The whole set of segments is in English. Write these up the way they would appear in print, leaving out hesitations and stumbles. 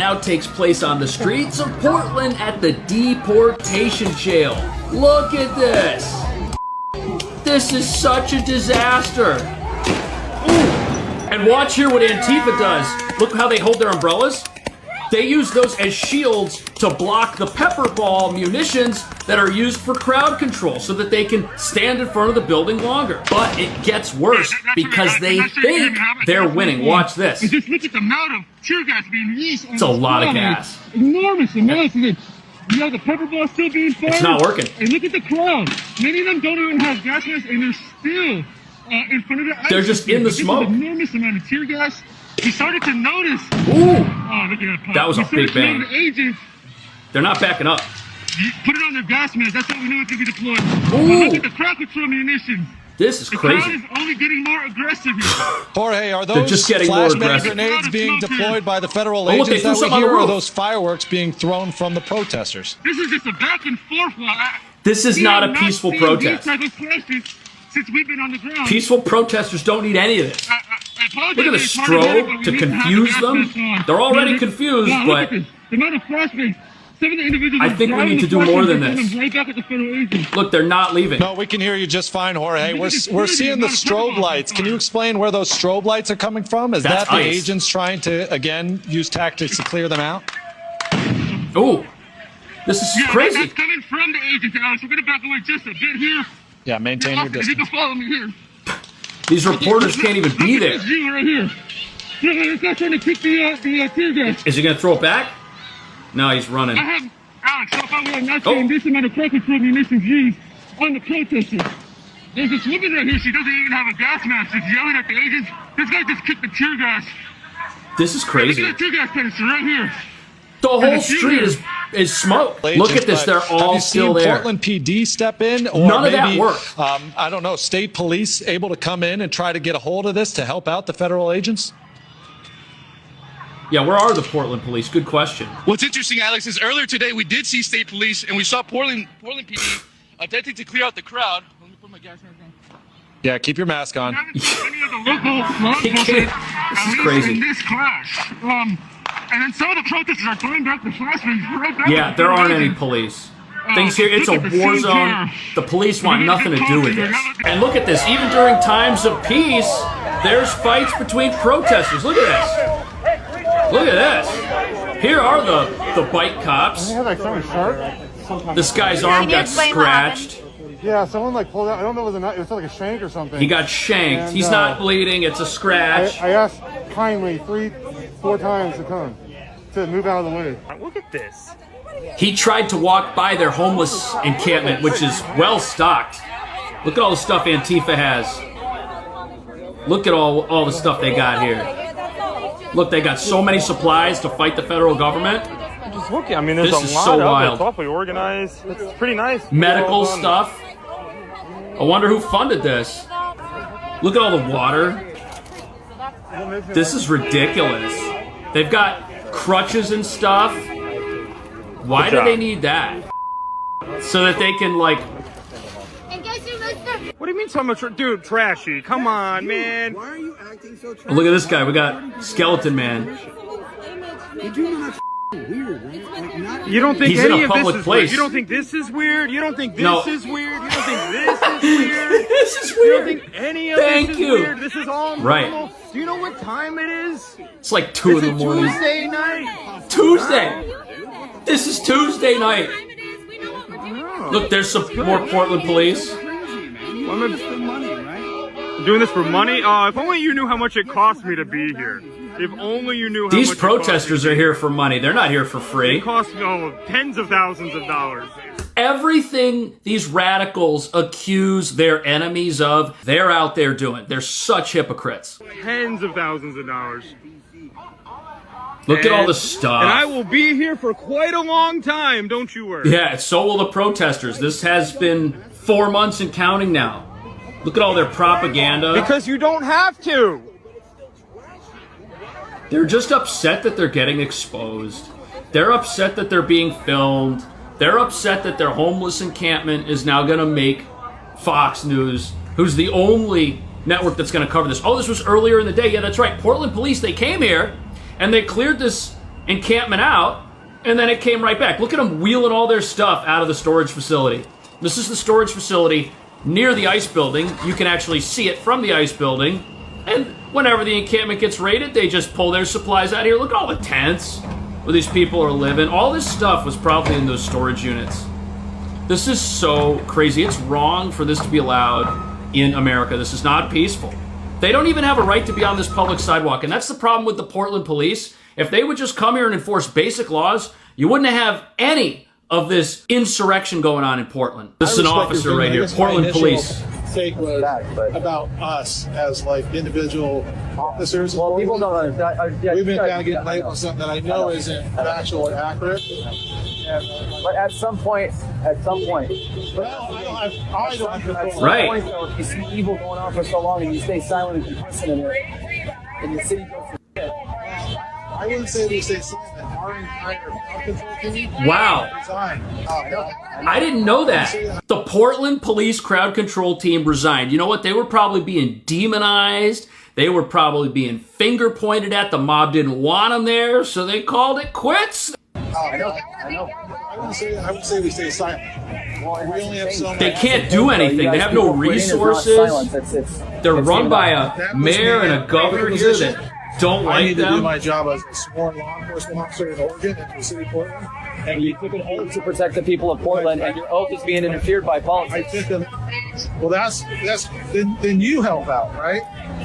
now takes place on the streets of Portland at the deportation jail. Look at this. This is such a disaster. Ooh. And watch here what Antifa does. Look how they hold their umbrellas. They use those as shields to block the pepper ball munitions that are used for crowd control so that they can stand in front of the building longer. But it gets worse because they think they're winning. Watch this. Just look at the amount of tear gas being used. It's a lot of gas. Enormous amounts of it. You have the pepper ball still being fired. It's not working. And look at the crowd. Many of them don't even have gas masks, and they're still in front of the ice. They're just in the smoke. An enormous amount of tear gas. We started to notice. Ooh. Oh, look at that pop. That was a big bang. The agents, they're not backing up. put it on their gas masks. That's how we know it could be deployed. Ooh. Look at the crowd control munitions. This is crazy. The crowd is only getting more aggressive here. Jorge, are They're those just getting more flashbang aggressive. grenades being deployed by the federal look, they agents threw that some we on the hear, or are roof. those fireworks being thrown from the protesters? This is just a back and forth. This is not a peaceful protest. Since we've been on the ground. Peaceful protesters don't need any of this. I Look at the strobe to confuse them. They're already confused, but the amount of flashbangs. Some of the individuals I think we need to do more than this. Right back at the federal agents. Look, they're not leaving. No, we can hear you just fine, Jorge. We're seeing the strobe lights. Can you explain where those strobe lights are coming from? Is That's that the ice. agents trying to, again, use tactics to clear them out? Oh, this is Yeah, crazy. that's coming from the agents, Alex. We're going to back away just a bit here. Yeah, maintain your You can distance. follow me here. These reporters can't even be Look at there. this view right here. Look, this guy's trying to kick the tear gas. Is he going to throw it back? No, he's running. I have, Alex, so far we have not seen this amount of crowd control munitions used on the protesters. There's this woman right here. She doesn't even have a gas mask. She's yelling at the agents. This guy just kicked the tear gas. This is crazy. Look at the tear gas canister right here. The whole street is smoke. Look at this. They're all still there. Portland PD step in? Or None of maybe, that worked. I don't know, state police able to come in and try to get a hold of this to help out the federal agents? Yeah, where are the Portland police? Good question. What's interesting, Alex, is earlier today we did see state police and we saw Portland PD attempting to clear out the crowd. Let me put my gas mask on. Yeah, keep your mask on. Any of the local law enforcement, This is crazy. in this clash. And then some of the protesters are throwing back the flashbangs right back. Yeah, there aren't any police. Things here, it's a war zone. The police want nothing to do with this. And look at this. Even during times of peace, there's fights between protesters. Look at this. Look at this. Here are the bike cops. had like something sharp. This guy's arm got scratched. Yeah, someone like pulled out. I don't know if it was a knife. It was like a shank or something. He got shanked. And, He's not bleeding. It's a scratch. I asked kindly 3-4 times to come to move out of the way. Look at this. He tried to walk by their homeless encampment, which is well stocked. Look at all the stuff Antifa has. Look at all the stuff they got here. Look, they got so many supplies to fight the federal government. Just look. I mean, there's This a is lot so of wild. it. It's awfully organized. It's pretty nice. Medical Well done. stuff. I wonder who funded this. Look at all the water. This is ridiculous. They've got crutches and stuff. Why do they need that? So that they can, like... What do you mean so much? Dude, trashy. Come on, man. Why are you acting so trashy? Look at this guy. We got Skeleton Man. You do know that's weird, right? Like, not You don't think He's in any a of this public is place. weird? You don't think this is weird? You don't think this No. is weird? You don't think this is weird? This is You don't weird. think any of Thank this is you. weird? This is all normal. Right. Do you know what time it is? It's like 2 in the It's morning. Tuesday night. Tuesday. This is Tuesday night. Look, there's some more Portland police. I'm doing this for money? If only you knew how much it cost me to be here. If only you knew how These much it cost protesters me. are here for money. They're not here for free. It cost me tens of thousands of dollars. Everything these radicals accuse their enemies of, they're out there doing. They're such hypocrites. Tens of thousands of dollars. Look at all the And stuff. I will be here for quite a long time, don't you worry. Yeah, so will the protesters. This has been 4 months and counting now. Look at all their propaganda. Because you don't have to. They're just upset that they're getting exposed. They're upset that they're being filmed. They're upset that their homeless encampment is now going to make Fox News, who's the only network that's going to cover this. Oh, this was earlier in the day. Yeah, that's right. Portland police, they came here and they cleared this encampment out, and then it came right back. Look at them wheeling all their stuff out of the storage facility. This is the storage facility near the ice building. You can actually see it from the ice building. And whenever the encampment gets raided, they just pull their supplies out here. Look at all the tents where these people are living. All this stuff was probably in those storage units. This is so crazy. It's wrong for this to be allowed in America. This is not peaceful. They don't even have a right to be on this public sidewalk. And that's the problem with the Portland police. If they would just come here and enforce basic laws, you wouldn't have any of this insurrection going on in Portland. This is an officer right here, Portland police. Take was about us as like individual officers. Well, people don't understand. We've been kind of getting labeled on something that I know isn't factual or accurate. But at some point. Well, I don't control. Right. If you see evil going on for so long and you stay silent and complicit in it, and the city goes to shit. I wouldn't say we stay silent. Our entire crowd control team. Wow. Resigned. I didn't know that. The Portland police crowd control team resigned. You know what? They were probably being demonized. They were probably being finger pointed at. The mob didn't want them there, so they called it quits. I know. I wouldn't say we stay silent. We only have so They can't do anything. They have no resources. They're run by a mayor and a governor here that don't I like need to do them. my job as a sworn law enforcement officer in Oregon and the city of Portland. And you took an oath to protect the people of Portland, and your oath is being interfered by I politics. took them. Well, then you help out, right?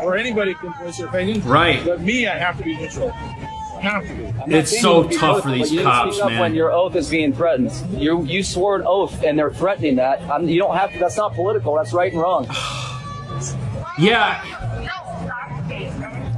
Or anybody can voice their opinion. Right. But me, I have to be neutral. I have to be. I'm not It's saying so you be tough political, for these but you didn't cops, speak up man. when your oath is being threatened. You swore an oath, and they're threatening that. You don't have to. That's not political. That's right and wrong. Yeah.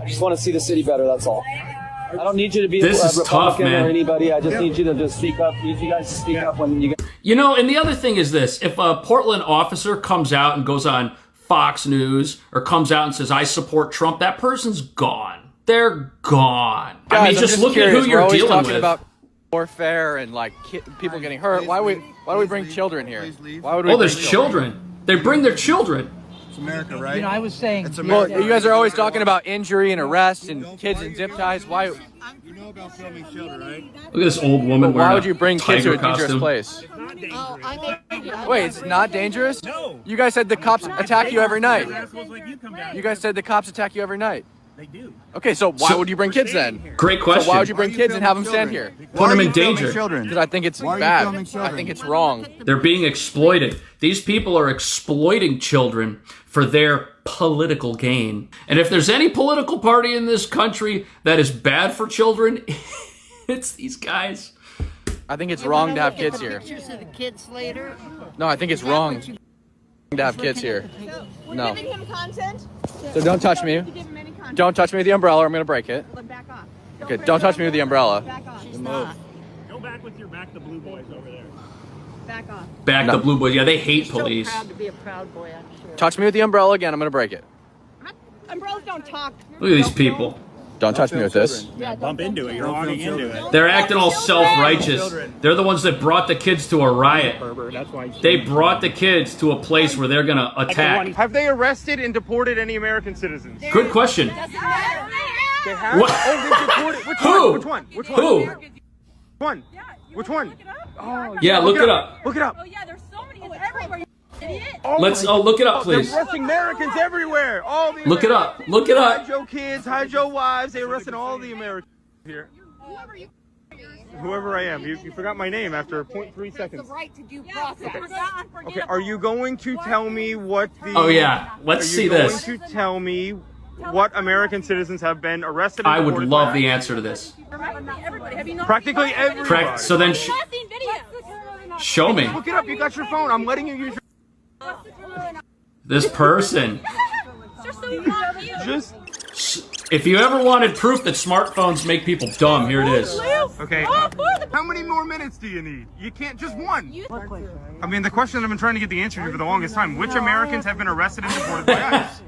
I just want to see the city better. That's all. I don't need you to be This a is Republican tough, man. or anybody. I just need you to just speak up. I need you guys to speak up when you get. You know, and the other thing is this. If a Portland officer comes out and goes on Fox News or comes out and says, I support Trump, that person's gone. They're gone. I mean, just look at who you're always dealing talking with. about warfare and like people getting hurt. Why do we bring children here? Why would we? Oh, there's children. They bring their children. It's America, right? You know, I was saying. It's Well, America. you guys are always talking about injury and arrest and kids in zip ties. Why? You know about filming children, right? Look at this old woman Why wearing would you bring kids to tiger a dangerous costume. place? Wait, it's not dangerous? No. You guys said the cops attack you every night. You guys said the cops attack you every night. They do. Okay, so why would you bring kids then? Great So question. why would you bring kids and have them stand here? Put them in danger. Because I think it's bad. I think it's wrong. They're being exploited. These people are exploiting children for their political gain. And if there's any political party in this country that is bad for children, it's these guys. I think it's wrong to have kids here. Pictures of the kids later. No, I think it's wrong to have kids here. No. Giving him content. So don't touch me. Give him any content. Don't touch me with the umbrella or I'm going to break it. Well, back off. Okay, don't touch me with the umbrella. Back off. She's not. Go back with your back the blue boys over there. Back off. Back No. the blue boys. Yeah, they hate So police. proud to be a proud boy, I'm sure. Touch me with the umbrella again, I'm going to break it. Umbrellas don't talk. Look at these people. Don't touch me with this. Bump into it. You're walking into it. They're acting all self-righteous. They're the ones that brought the kids to a riot. That's why. They brought the kids to a place where they're going to attack. Have they arrested and deported any American citizens? Good question. They have? What? Oh, they deported. Which Who? one? Which one? Which one? Who? Which one? Which one? Oh, Yeah, look it up. Look it up. Oh yeah, there's so many. It's everywhere. You idiot. Let's look it up, please. They're arresting Americans everywhere. All the Look it up. Look it up. Hide your kids, hide your wives. They arrested all the Americans here. Whoever I am. You forgot my name after 0.3 seconds. The right to due process. Okay, are you going to tell me what the... Oh, yeah. Let's see this. Are you going to tell me what American citizens have been arrested and I would deported love for? the answer to this. Everybody. Have you not Practically everybody. So then seen videos? show me. Look it up. You got your phone. I'm letting you use your... This person. Just... If you ever wanted proof that smartphones make people dumb, here it is. Okay. How many more minutes do you need? You can't, just one. I mean, the question I've been trying to get the answer to for the longest time, which Americans have been arrested and deported by ICE?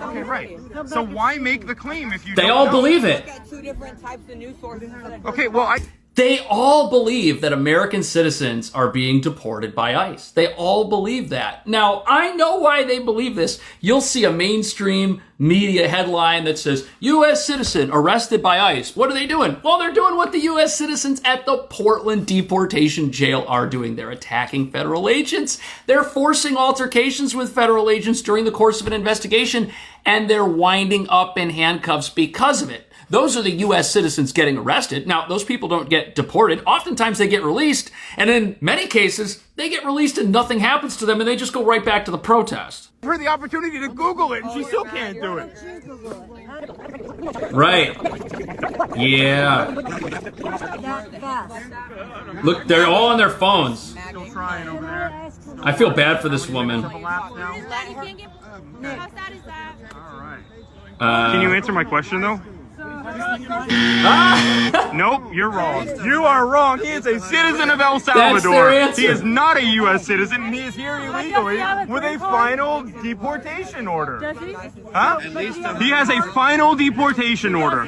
Okay, right. So why make the claim if you They don't all know? believe it. Two different types of news sources. Okay, well, They all believe that American citizens are being deported by ICE. They all believe that. Now, I know why they believe this. You'll see a mainstream media headline that says, U.S. citizen arrested by ICE. What are they doing? Well, they're doing what the U.S. citizens at the Portland deportation jail are doing. They're attacking federal agents. They're forcing altercations with federal agents during the course of an investigation, and they're winding up in handcuffs because of it. Those are the U.S. citizens getting arrested. Now, those people don't get deported. Oftentimes they get released, and in many cases, they get released and nothing happens to them, and they just go right back to the protest. Give her the opportunity to Google it, and she still can't do it. Right. Yeah. Look, they're all on their phones. Still trying over there. I feel bad for this woman. How sad is that? All right. Can you answer my question, though? Nope, you're wrong. You are wrong. He is a citizen of El Salvador. That's their answer. He is not a U.S. citizen. He is here illegally with a final deportation order. Does he? Huh? He has a final deportation order.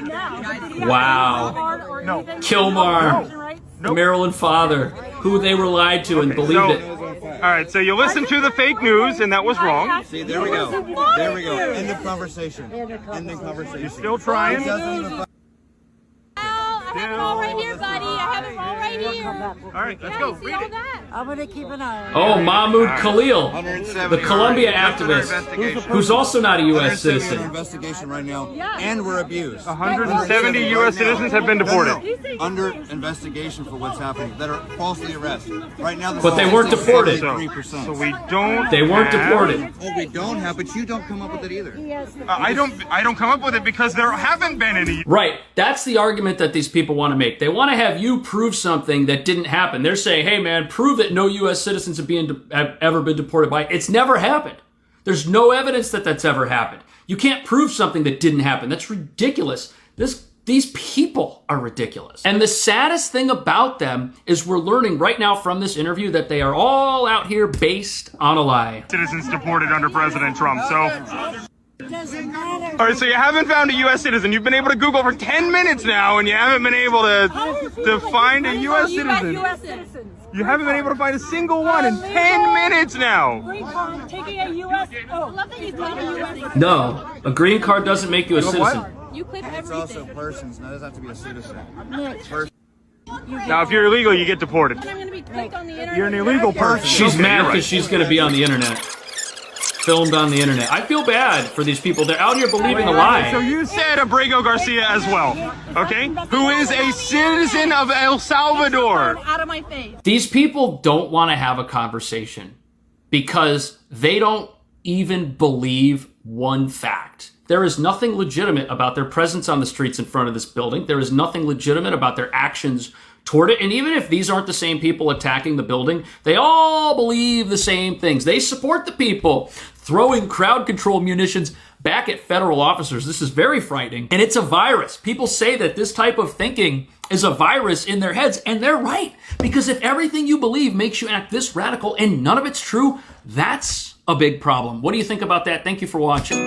Wow. No. Kilmar, Maryland father, who they were lied to and believed it. All right, so you listened to the fake news, and that was wrong. See, there we go. There we go. End of conversation. End of conversation. You're still trying? I have it all right here, buddy. I have it all right here. All right, let's go. See all that? I'm going to keep an eye on it. Oh, Mahmoud Khalil, the Colombia activist, who's also not a U.S. citizen. Investigation right now, and we're abused. 170 U.S. citizens have been deported. Under investigation for what's happening that are falsely arrested. Right now, But they weren't deported. So we don't. They weren't deported. Oh, we don't have, but you don't come up with it either. I don't come up with it because there haven't been any. Right. That's the argument that these people want to make. They want to have you prove something that didn't happen. They're saying, hey, man, prove that no U.S. citizens have ever been deported by. It's never happened. There's no evidence that that's ever happened. You can't prove something that didn't happen. That's ridiculous. These people are ridiculous. And the saddest thing about them is we're learning right now from this interview that they are all out here based on a lie. Citizens deported under President Trump, so... Doesn't matter. All right, so you haven't found a U.S. citizen. You've been able to Google for 10 minutes now, and you haven't been able to find a U.S. citizen. U.S. citizens. You haven't been able to find a single one in 10 minutes now. Green card, taking a U.S. Oh, I love that you called a U.S. citizen. No, a green card doesn't make you a citizen. You click everything. It's also persons. Now, it doesn't have to be a citizen. Now, if you're illegal, you get deported. I'm going to be clicked on the internet. You're an illegal person. She's Okay, mad you're because right. she's going to be on the internet. Filmed on the internet. I feel bad for these people. They're out here believing a lie. So you said Abrego Garcia as well, okay? Who is a citizen of El Salvador. Out of my face. These people don't want to have a conversation because they don't even believe one fact. There is nothing legitimate about their presence on the streets in front of this building. There is nothing legitimate about their actions toward it. And even if these aren't the same people attacking the building, they all believe the same things. They support the people throwing crowd control munitions back at federal officers. This is very frightening. And it's a virus. People say that this type of thinking is a virus in their heads, and they're right. Because if everything you believe makes you act this radical and none of it's true, that's a big problem. What do you think about that? Thank you for watching.